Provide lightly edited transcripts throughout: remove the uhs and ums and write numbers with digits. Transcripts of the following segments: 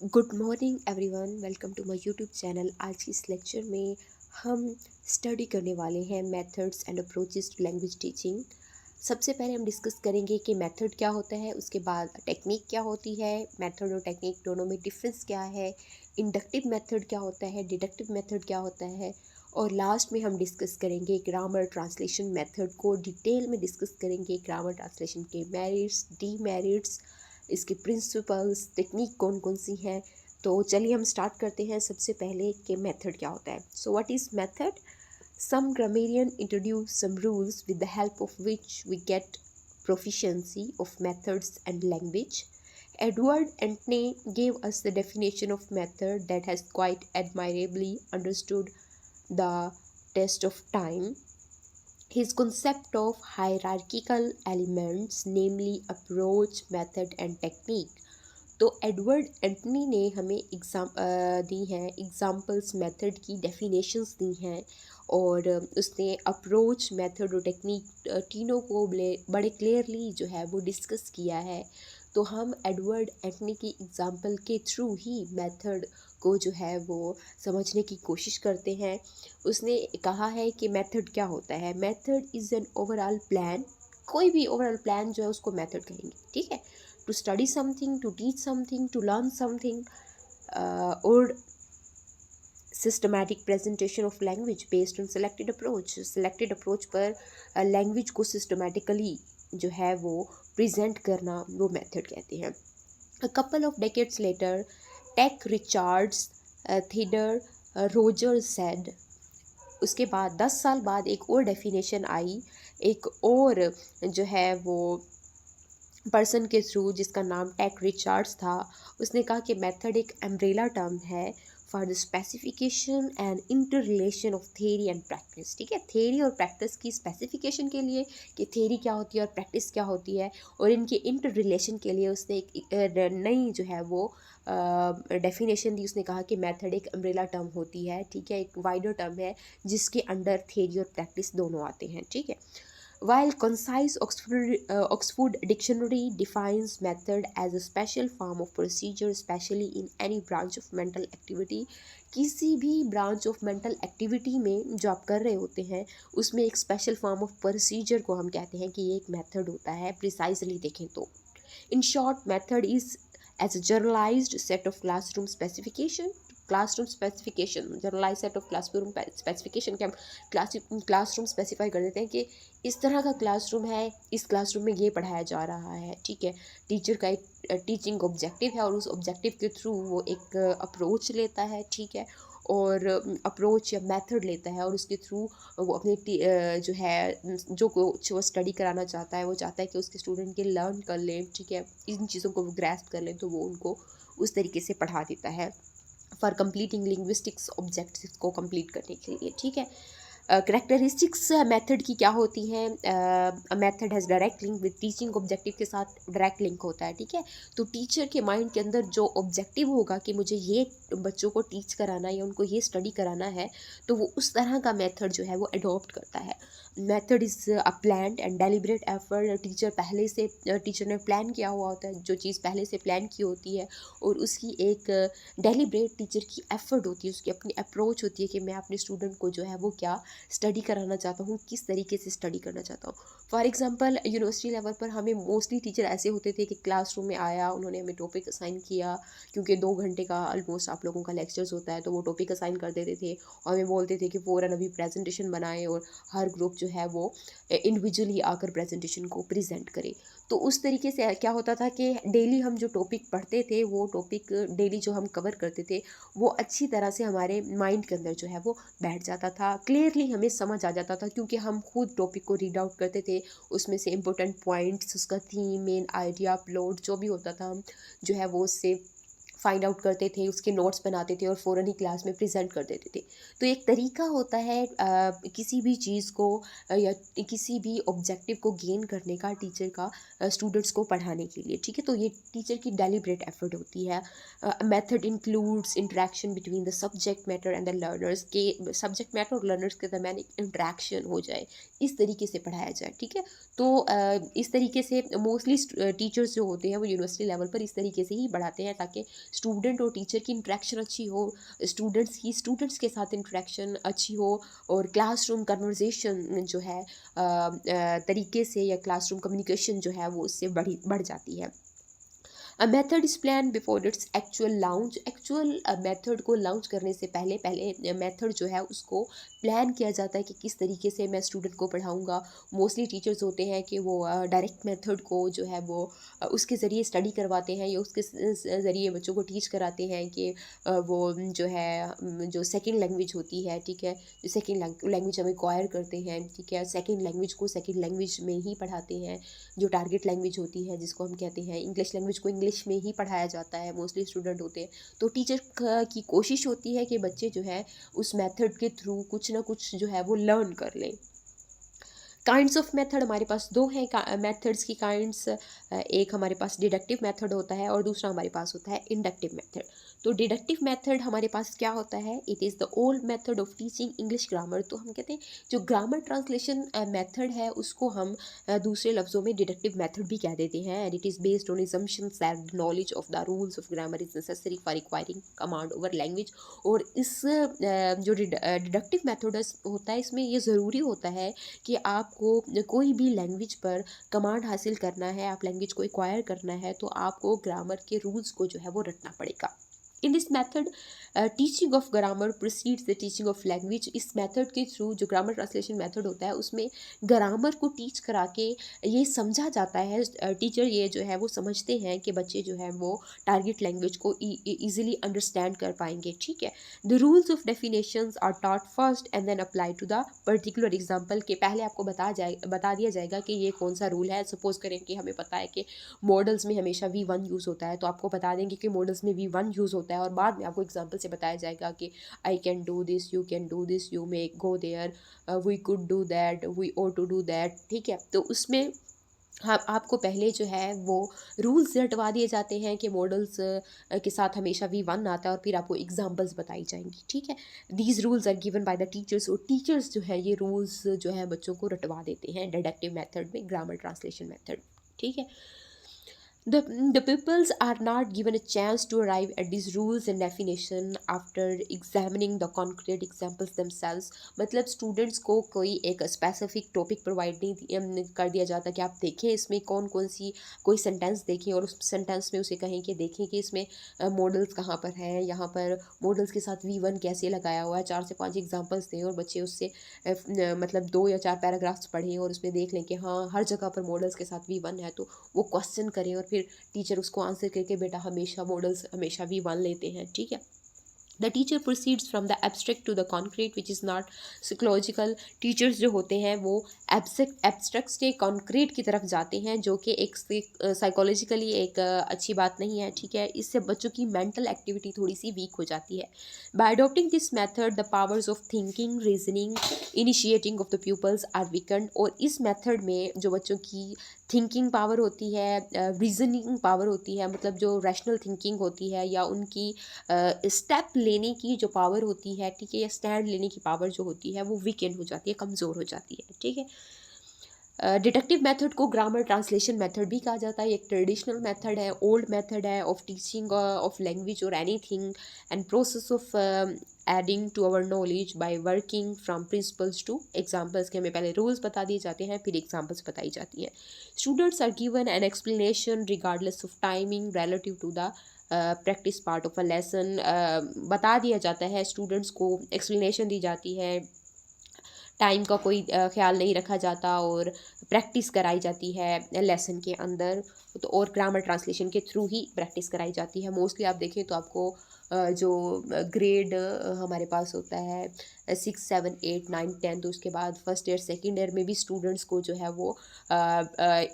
Good morning everyone, welcome to my YouTube channel. आज की इस लेक्चर में हम स्टडी करने वाले हैं methods and approaches to language teaching. सबसे पहले हम डिस्कस करेंगे कि मेथड क्या होता है, उसके बाद टेक्निक क्या होती है, मेथड और टेक्निक दोनों में डिफरेंस क्या है, इंडक्टिव मेथड क्या होता है, डिडक्टिव मेथड क्या होता है, और लास्ट में हम डिस्कस करेंगे ग्रामर ट्रांसलेशन मेथड को डिटेल में डिस्कस करेंगे। ग्रामर ट्रांसलेशन के मेरिट्स, डीमेरिट्स, इसके प्रिंसिपल्स, टेक्निक कौन कौन सी हैं। तो चलिए हम स्टार्ट करते हैं सबसे पहले कि मेथड क्या होता है। So what is method? Some grammarian introduce some rules with the help of which we get proficiency of methods and language. Edward Antony gave us the definition of method that has quite admirably understood the test of time. His concept of hierarchical elements, namely approach, method and technique. तो Edward Antony ने हमें दी हैं examples, method की definitions दी हैं, और उसने approach, method और technique तीनों को बड़े क्लियरली जो है वो डिस्कस किया है। तो हम एडवर्ड एंटनी की एग्जाम्पल के थ्रू ही मेथड को जो है वो समझने की कोशिश करते हैं। उसने कहा है कि मेथड क्या होता है। Method is an overall plan. कोई भी ओवरऑल प्लान जो है उसको मेथड कहेंगे, ठीक है। To study something, to teach something, to learn something, और systematic presentation of language based on selected approach. Selected approach पर लैंग्वेज को सिस्टमैटिकली जो है वो प्रेजेंट करना, वो मेथड कहते हैं। A couple of decades later, take Richards, Theodore, Roger said. उसके बाद 10 साल बाद एक और डेफिनेशन आई, एक और जो है वो पर्सन के थ्रू, जिसका नाम टेक रिचार्ड्स था। उसने कहा कि मेथड एक अम्ब्रेला टर्म है for the specification and inter relation of theory and practice. ठीक है, थेरी और प्रैक्टिस की स्पेसिफिकेशन के लिए कि थेरी क्या होती है और प्रैक्टिस क्या होती है, और इनके इंटर रिलेशन के लिए उसने एक नई जो है वो डेफिनेशन दी। उसने कहा कि मेथड एक अम्ब्रेला टर्म होती है, ठीक है, एक वाइडर टर्म है जिसके अंडर थेरी और प्रैक्टिस दोनों आते हैं, ठीक है। While concise Oxford Dictionary defines method as a special form of procedure, especially in any branch of mental activity, किसी भी ब्रांच ऑफ मेंटल एक्टिविटी में जो आप कर रहे होते हैं उसमें एक स्पेशल फॉर्म ऑफ प्रोसीजर को हम कहते हैं कि ये एक मेथड होता है, प्रिसाइजली देखें तो। In short, method is as a generalized set of classroom specification, classroom specification, generalise set of classroom specification के हम क्लासरूम स्पेसिफाई कर देते हैं कि इस तरह का क्लासरूम है, इस क्लासरूम में ये पढ़ाया जा रहा है, ठीक है। टीचर का एक टीचिंग ऑब्जेक्टिव है और उस ऑब्जेक्टिव के थ्रू वो एक अप्रोच लेता है, ठीक है, और अप्रोच या मेथड लेता है, और उसके थ्रू वो अपने जो है जो कुछ वो स्टडी कराना चाहता है, वो चाहता है कि उसके स्टूडेंट के लर्न कर लें, ठीक है, इन चीज़ों को वो ग्रैस्प कर लें, तो वो उनको उस तरीके से पढ़ा देता है फॉर कंप्लीटिंग लिंग्विस्टिक्स ऑब्जेक्टिव्स को कंप्लीट करने के लिए, ठीक है। करेक्टरिस्टिक्स मेथड की क्या होती हैं? Method has direct link with teaching objective के साथ डायरेक्ट लिंक होता है, ठीक है। तो टीचर के माइंड के अंदर जो ऑब्जेक्टिव होगा कि मुझे ये बच्चों को टीच कराना है या उनको ये स्टडी कराना है, तो वो उस तरह का मेथड जो है वो अडॉप्ट करता है। Method is a planned and deliberate effort. Teacher ने प्लान किया हुआ होता है, जो चीज़ पहले से प्लान की होती है, और उसकी एक डेलिब्रेट टीचर की एफर्ट होती है, उसकी अपनी अप्रोच होती है कि मैं अपने स्टूडेंट को जो है वो क्या स्टडी कराना चाहता हूँ, किस तरीके से स्टडी करना चाहता हूँ। फॉर एग्जांपल, यूनिवर्सिटी लेवल पर हमें मोस्टली टीचर ऐसे होते थे कि क्लासरूम में आया, उन्होंने हमें टॉपिक असाइन किया, क्योंकि 2 घंटे का ऑलमोस्ट आप लोगों का लेक्चर्स होता है, तो वो टॉपिक असाइन कर देते थे और हमें बोलते थे कि फ़ौरन अभी प्रेजेंटेशन बनाए, और हर ग्रुप जो है वो इंडिविजुअली आकर प्रेजेंटेशन को प्रेजेंट करे। तो उस तरीके से क्या होता था कि डेली हम जो टॉपिक पढ़ते थे, वो टॉपिक डेली जो हम कवर करते थे, वो अच्छी तरह से हमारे माइंड के अंदर जो है वो बैठ जाता था, क्लियरली हमें समझ आ जाता था, क्योंकि हम खुद टॉपिक को रीड आउट करते थे। उसमें से इंपॉर्टेंट पॉइंट्स, उसका थीम, मेन आइडिया, प्लॉट जो भी होता था, हम जो है वो उससे फाइंड आउट करते थे, उसके नोट्स बनाते थे और फ़ौरन ही क्लास में प्रेजेंट कर देते थे। तो एक तरीका होता है किसी भी चीज़ को या किसी भी ऑब्जेक्टिव को गेन करने का टीचर का स्टूडेंट्स को पढ़ाने के लिए, ठीक है। तो ये टीचर की डेलिब्रेट एफर्ट होती है। Method includes interaction between the subject matter and the learners, के सब्जेक्ट मैटर और लर्नर्स के दरमियान एक इंटरेक्शन हो जाए, इस तरीके से पढ़ाया जाए, ठीक है। तो इस तरीके से मोस्टली टीचर्स जो होते हैं वो यूनिवर्सिटी लेवल पर इस तरीके से ही पढ़ाते हैं, ताकि स्टूडेंट और टीचर की इंटरेक्शन अच्छी हो, स्टूडेंट्स के साथ इंटरेक्शन अच्छी हो, और क्लासरूम कन्वर्जेशन जो है तरीके से, या क्लासरूम कम्युनिकेशन जो है वो उससे बढ़ जाती है। A method is plan before its actual launch. Actual method को लॉन्च करने से पहले मेथड जो है उसको प्लान किया जाता है कि किस तरीके से मैं स्टूडेंट को पढ़ाऊँगा। मोस्टली टीचर्स होते हैं कि वो डायरेक्ट मेथड को जो है वो उसके ज़रिए स्टडी करवाते हैं, या उसके ज़रिए बच्चों को टीच कराते हैं कि वो जो है जो सेकंड लैंग्वेज होती है, ठीक है, जो सेकंड लैंग्वेज हम एक्वायर करते हैं, ठीक है, सेकंड लैंग्वेज को सेकंड लैंग्वेज में ही पढ़ाते हैं। जो टारगेट लैंग्वेज होती है जिसको हम कहते हैं इंग्लिश लैंग्वेज को इंग्लिश में ही पढ़ाया जाता है, मोस्टली स्टूडेंट होते हैं। तो टीचर की कोशिश होती है कि बच्चे जो है उस मेथड के थ्रू कुछ ना कुछ जो है वो लर्न कर लें। काइंड्स ऑफ मेथड हमारे पास दो हैं, मेथड्स की काइंड्स। एक हमारे पास डिडक्टिव मेथड होता है और दूसरा हमारे पास होता है इंडक्टिव मेथड। तो डिडक्टिव मेथड हमारे पास क्या होता है, it is the old method of teaching English grammar. तो हम कहते हैं जो ग्रामर ट्रांसलेशन मेथड है उसको हम दूसरे लफ्ज़ों में डिडक्टिव मेथड भी कह देते हैं, and it is based on assumptions that knowledge of the rules of grammar is necessary for acquiring command over language. और इस जो डिडक्टिव मेथड होता है इसमें ये ज़रूरी होता है कि आपको कोई भी लैंग्वेज पर कमांड हासिल करना है, आप लैंग्वेज को एक्वायर करना है, तो आपको ग्रामर के रूल्स को जो है वो रटना पड़ेगा। इन this method teaching of grammar proceeds the teaching of language. इस मेथड के थ्रू जो ग्रामर ट्रांसलेशन मेथड होता है उसमें ग्रामर को टीच करा के ये समझा जाता है, टीचर ये जो है वो समझते हैं कि बच्चे जो है वो टारगेट लैंग्वेज को ईजिली अंडरस्टैंड कर पाएंगे, ठीक है। The rules of definitions are taught first and then apply to the particular example. के पहले आपको बता दिया जाएगा कि ये कौन सा रूल है। सपोज करें कि हमें पता है कि मॉडल्स में हमेशा V1 यूज़ होता है, तो आपको बता देंगे कि मॉडल्स में V1 यूज़ होता है, और बाद में आपको एग्जांपल से बताया जाएगा कि I can do this, you can do this, you may go there, we could do that, we ought to do that, ठीक है। तो उसमें हाँ, आपको पहले जो है वो रूल्स रटवा दिए जाते हैं कि मॉडल्स के साथ हमेशा V1 आता है, और फिर आपको एग्जांपल्स बताई जाएंगी, ठीक है। These rules are given by the teachers, और टीचर्स जो है ये रूल्स जो है बच्चों को रटवा देते हैं डिडक्टिव मेथड में, ग्रामर ट्रांसलेशन मेथड, ठीक है। The pupils are not given a chance to arrive at these rules and definition after examining the concrete examples themselves। मतलब स्टूडेंट्स को कोई एक स्पेसिफिक टॉपिक प्रोवाइड नहीं कर दिया जाता कि आप देखें इसमें कौन कौन सी कोई सेंटेंस देखें, और उस सेंटेंस में उसे कहें कि देखें कि इसमें मॉडल्स कहाँ पर हैं, यहाँ पर मॉडल्स के साथ V1 कैसे लगाया हुआ है, 4 से 5 एग्जांपल्स दें, और बच्चे उससे मतलब 2 या 4 पैराग्राफ्स पढ़ें और उसमें देख लें कि हाँ हर जगह पर मॉडल्स के साथ V1 है, तो वो क्वेश्चन करें, और फिर टीचर उसको आंसर करके बेटा हमेशा मॉडल्स हमेशा V1 लेते हैं, ठीक है। The teacher proceeds from the abstract to the concrete which is not psychological. Teachers जो होते हैं वो एब्स्ट्रैक्ट से कॉन्क्रीट की तरफ जाते हैं, जो कि एक साइकोलॉजिकली एक अच्छी बात नहीं है, ठीक है। इससे बच्चों की मेंटल एक्टिविटी थोड़ी सी वीक हो जाती है। By adopting this method the powers of thinking, reasoning, initiating of the pupils are weakened. और इस मेथड में जो बच्चों की थिंकिंग पावर होती है, रीजनिंग पावर होती है, मतलब जो रैशनल थिंकिंग होती है, या उनकी स्टेप लेने की जो पावर होती है, ठीक है, या स्टैंड लेने की पावर जो होती है वो वीकेंड हो जाती है, कमज़ोर हो जाती है, ठीक है। डिडक्टिव मेथड को ग्रामर ट्रांसलेशन मेथड भी कहा जाता है। एक ट्रेडिशनल मेथड है, ओल्ड मेथड है ऑफ टीचिंग ऑफ लैंग्वेज और anything, and process of adding to our knowledge by working from principles to examples के हमें पहले रूल्स बता दिए जाते हैं, फिर एग्जाम्पल्स बताई जाती हैं। Students are given an explanation regardless of timing relative to the practice part of a lesson. बता दिया जाता है, स्टूडेंट्स को एक्सप्लेनेशन दी जाती है, टाइम का कोई ख्याल नहीं रखा जाता, और प्रैक्टिस कराई जाती है लेसन के अंदर। तो और ग्रामर ट्रांसलेशन के थ्रू ही प्रैक्टिस कराई जाती है। मोस्टली आप देखें तो आपको जो ग्रेड हमारे पास होता है 6, 7, 8, 9, 10, तो उसके बाद फर्स्ट ईयर सेकेंड ईयर में भी स्टूडेंट्स को जो है वो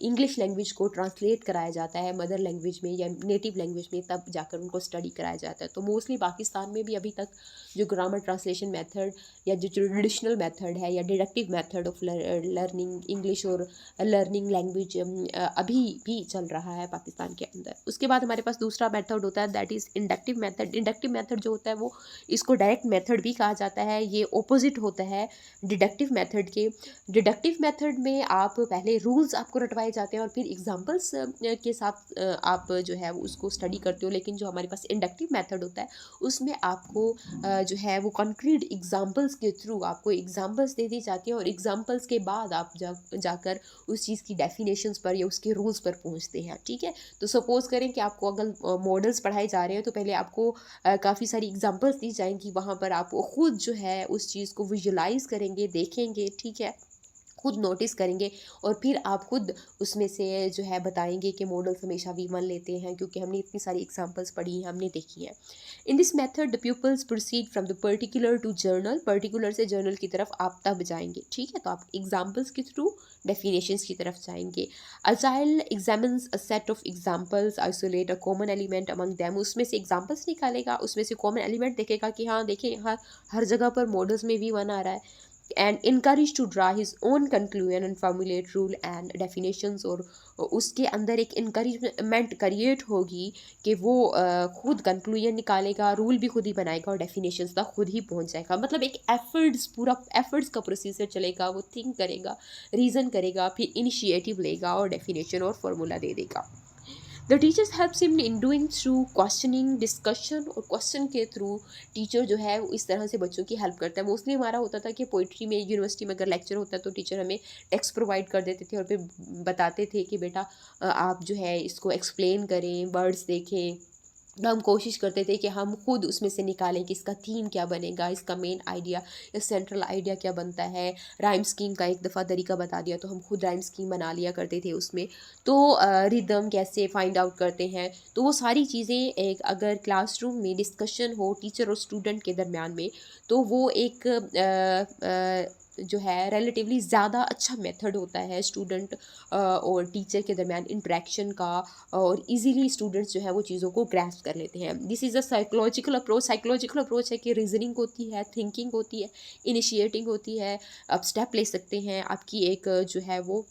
इंग्लिश लैंग्वेज को ट्रांसलेट कराया जाता है मदर लैंग्वेज में या नेटिव लैंग्वेज में, तब जाकर उनको स्टडी कराया जाता है। तो मोस्टली पाकिस्तान में भी अभी तक जो ग्रामर ट्रांसलेशन मेथड या जो ट्रेडिशनल मेथड है या deductive method of learning English और लर्निंग लैंग्वेज अभी भी चल चल रहा है पाकिस्तान के अंदर। उसके बाद हमारे पास दूसरा मेथड होता है, that is inductive method. Inductive method जो होता है वो, इसको डायरेक्ट मेथड भी कहा जाता है, ये ऑपोजिट होता है डिडक्टिव मेथड के। डिडक्टिव मेथड में आप पहले रूल्स आपको रटवाए जाते हैं और फिर एग्जाम्पल्स के साथ आप जो है उसको स्टडी करते हो। लेकिन जो हमारे पास इंडक्टिव मेथड होता है उसमें आपको जो है वो कंक्रीट एग्जाम्पल्स के थ्रू आपको एग्जाम्पल्स दे दी जाती है, और एग्जाम्पल्स के बाद आप जाकर उस चीज़ की डेफिनेशंस पर या उसके रूल्स पर पहुंचते हैं। ठीक है, तो सपोज़ करें कि आपको अगर मॉडल्स पढ़ाए जा रहे हैं तो पहले आपको काफ़ी सारी एग्जाम्पल्स दी जाएंगी, वहाँ पर आप खुद जो है उस चीज़ को विजुलाइज करेंगे, देखेंगे, ठीक है, खुद नोटिस करेंगे, और फिर आप खुद उसमें से जो है बताएंगे कि मॉडल्स हमेशा V1 लेते हैं क्योंकि हमने इतनी सारी एग्जांपल्स पढ़ी हैं, हमने देखी हैं। In this method the pupils proceed from the particular to general, particular से जर्नल की तरफ आप तब जाएंगे। ठीक है, तो आप एग्जाम्पल्स के थ्रू डेफिनेशंस की तरफ जाएंगे। A child examines a set of examples, isolate a common element among them, उसमें से एग्जाम्पल्स निकालेगा, उसमें से कॉमन एलिमेंट देखेगा कि हाँ देखिए यहाँ हर जगह पर मॉडल्स में V1 आ रहा है, and encouraged to draw his own conclusion and formulate rule and definitions। और उसके अंदर एक encouragement क्रिएट होगी कि वो खुद कंक्लूजन निकालेगा, रूल भी खुद ही बनाएगा और डेफिनेशंस तक खुद ही पहुंच जाएगा। मतलब एक एफर्ट्स, पूरा एफर्ट्स का प्रोसीजर चलेगा, वो थिंक करेगा, रीज़न करेगा, फिर इनिशिएटिव लेगा और डेफिनेशन और फार्मूला दे देगा। The teachers helps him in doing through questioning, discussion, और क्वेश्चन के थ्रू टीचर जो है वो इस तरह से बच्चों की हेल्प करता है। मोस्टली हमारा होता था कि पोइट्री में, यूनिवर्सिटी में अगर लेक्चर होता है तो टीचर हमें टेक्स्ट प्रोवाइड कर देते थे और फिर बताते थे कि बेटा आप जो है इसको एक्सप्लेन करें, वर्ड्स देखें। तो हम कोशिश करते थे कि हम खुद उसमें से निकालें कि इसका थीम क्या बनेगा, इसका मेन आइडिया या सेंट्रल आइडिया क्या बनता है। राइम स्कीम का एक दफ़ा तरीका बता दिया तो हम खुद राइम स्कीम बना लिया करते थे उसमें। तो रिदम कैसे फाइंड आउट करते हैं, तो वो सारी चीज़ें एक अगर क्लासरूम में डिस्कशन हो टीचर और स्टूडेंट के दरमियान में, तो वो एक जो है रिलेटिवली ज़्यादा अच्छा मेथड होता है स्टूडेंट और टीचर के दरमियान इंटरेक्शन का, और इजीली स्टूडेंट्स जो है वो चीज़ों को ग्रैस्प कर लेते हैं। This is a psychological approach. Psychological approach है कि रीजनिंग होती है, थिंकिंग होती है, इनिशिएटिंग होती है, आप स्टेप ले सकते हैं, आपकी एक जो है वो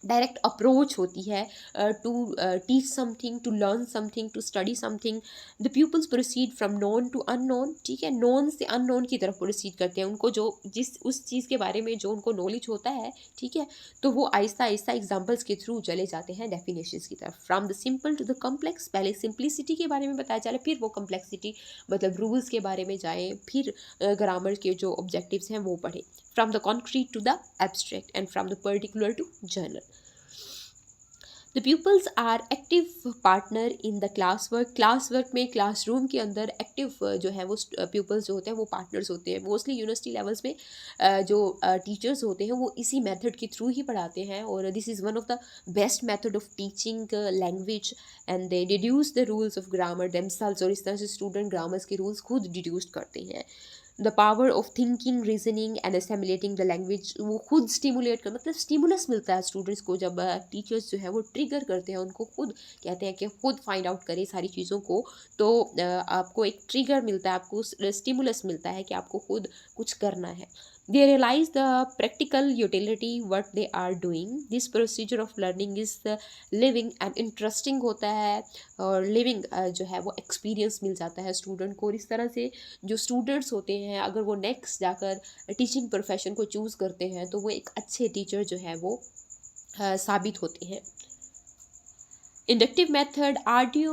डायरेक्ट अप्रोच होती है to teach something, to learn something, to study something. The pupils proceed from known to unknown. ठीक है, नॉन से अननोन की तरफ प्रोसीड करते हैं। उनको जो जिस उस चीज़ के बारे में जो उनको नॉलेज होता है, ठीक है, तो वो आहिस्ता आहिस्ता एग्जाम्पल्स के थ्रू चले जाते हैं डेफिनेशंस की तरफ। From the simple to the complex, पहले सिंप्लिसिटी के बारे में बताया जा रहा है, फिर वो कम्प्लेक्सिटी मतलब रूल्स के बारे में जाएँ, फिर ग्रामर के जो ऑब्जेक्टिव्स हैं वो पढ़ें। From the concrete to the abstract and from the particular to general. The pupils are active partner in the class work में, क्लासरूम के अंदर एक्टिव जो है वो pupils जो होते हैं वो पार्टनर्स होते हैं। मोस्टली यूनिवर्सिटी लेवल्स में जो टीचर्स होते हैं वो इसी मेथड के थ्रू ही पढ़ाते हैं, और this is one of the best method of teaching language, and they deduce the rules of grammar themselves, और इस तरह से स्टूडेंट ग्रामर्स के रूल्स खुद डिड्यूस करते हैं। The power of thinking, reasoning and assimilating the language, वो खुद स्टिमुलेट कर, मतलब स्टिमुलस मिलता है स्टूडेंट्स को जब टीचर्स जो है वो ट्रिगर करते हैं, उनको खुद कहते हैं कि खुद फाइंड आउट करें सारी चीज़ों को। तो आपको एक ट्रिगर मिलता है, आपको स्टिमुलस मिलता है कि आपको खुद कुछ करना है। They realise the practical utility what they are doing. This procedure of learning is living and interesting होता है, और लिविंग जो है वो एक्सपीरियंस मिल जाता है स्टूडेंट को। और इस तरह से जो स्टूडेंट्स होते हैं अगर वो नेक्स्ट जाकर टीचिंग प्रोफेशन को चूज़ करते हैं तो वो एक अच्छे टीचर जो है वो साबित होते हैं। Inductive method, audio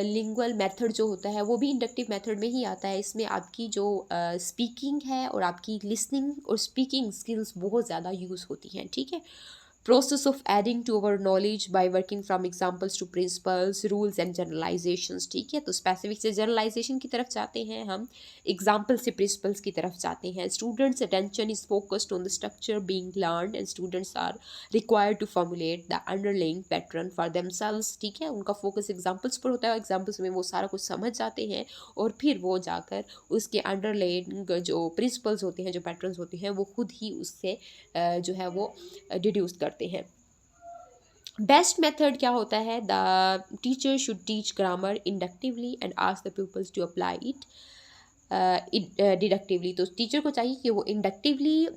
lingual method जो होता है वो भी इंडक्टिव मेथड में ही आता है। इसमें आपकी जो स्पीकिंग है और आपकी लिसनिंग और स्पीकिंग स्किल्स बहुत ज़्यादा यूज़ होती हैं। ठीक है, process of adding to our knowledge by working from examples to principles, rules and generalizations। ठीक है, तो स्पेसिफिक से जनरलाइजेशन की तरफ जाते हैं हम, एग्जाम्पल से प्रिंसिपल्स की तरफ जाते हैं। Students attention is focused on the structure being learned and students are required to formulate the underlying pattern for themselves. ठीक है, उनका फोकस एग्जाम्पल्स पर होता है, एग्जाम्पल्स में वो सारा कुछ समझ जाते हैं और फिर वो जाकर उसके अंडरलाइंग जो प्रिंसिपल्स होते हैं, जो पैटर्न्स होते हैं, वो खुद ही उससे जो है वो डिड्यूस करते हैं। बेस्ट मेथड क्या होता है, the teacher should teach grammar inductively and ask the pupils to apply it. Deductively. तो टीचर को चाहिए कि वो इंडक्टिवली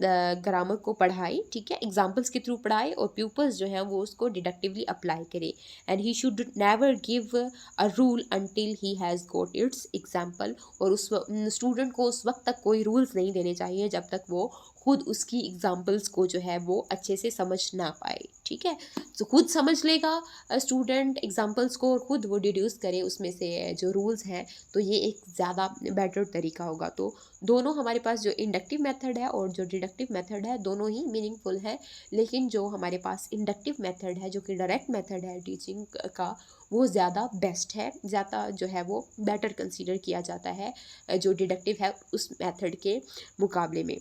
ग्रामर को पढ़ाए, ठीक है, एग्जाम्पल्स के थ्रू पढ़ाए, और प्यूपल्स जो हैं वो उसको डिडक्टिवली अप्लाई करे। And he should never give a rule until he has got its example. और उस स्टूडेंट को उस वक्त तक कोई रूल्स नहीं देने चाहिए जब तक वो खुद उसकी एग्जाम्पल्स को जो है वो अच्छे से समझ ना पाए, ठीक है। तो खुद समझ लेगा स्टूडेंट एग्जाम्पल्स को, और खुद वो डिड्यूस करे उसमें से जो रूल्स हैं, तो ये एक ज़्यादा बेटर तरीका होगा। तो दोनों हमारे पास जो इंडक्टिव मेथड है और जो डिडक्टिव मेथड है, दोनों ही मीनिंगफुल है, लेकिन जो हमारे पास इंडक्टिव मेथड है, जो कि डायरेक्ट मेथड है टीचिंग का, वो ज़्यादा बेस्ट है, ज़्यादा जो है वो बेटर कंसीडर किया जाता है जो डिडक्टिव है उस मेथड के मुकाबले में।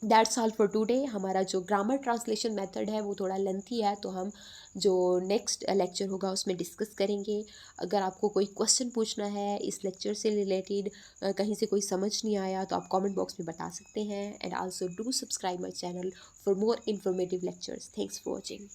That's all for today. हमारा जो ग्रामर ट्रांसलेशन मेथड है वो थोड़ा लेंथी है, तो हम जो नेक्स्ट लेक्चर होगा उसमें डिस्कस करेंगे। अगर आपको कोई क्वेश्चन पूछना है इस लेक्चर से रिलेटेड, कहीं से कोई समझ नहीं आया, तो आप कमेंट बॉक्स में बता सकते हैं। And also do subscribe my channel for more informative lectures. Thanks for watching.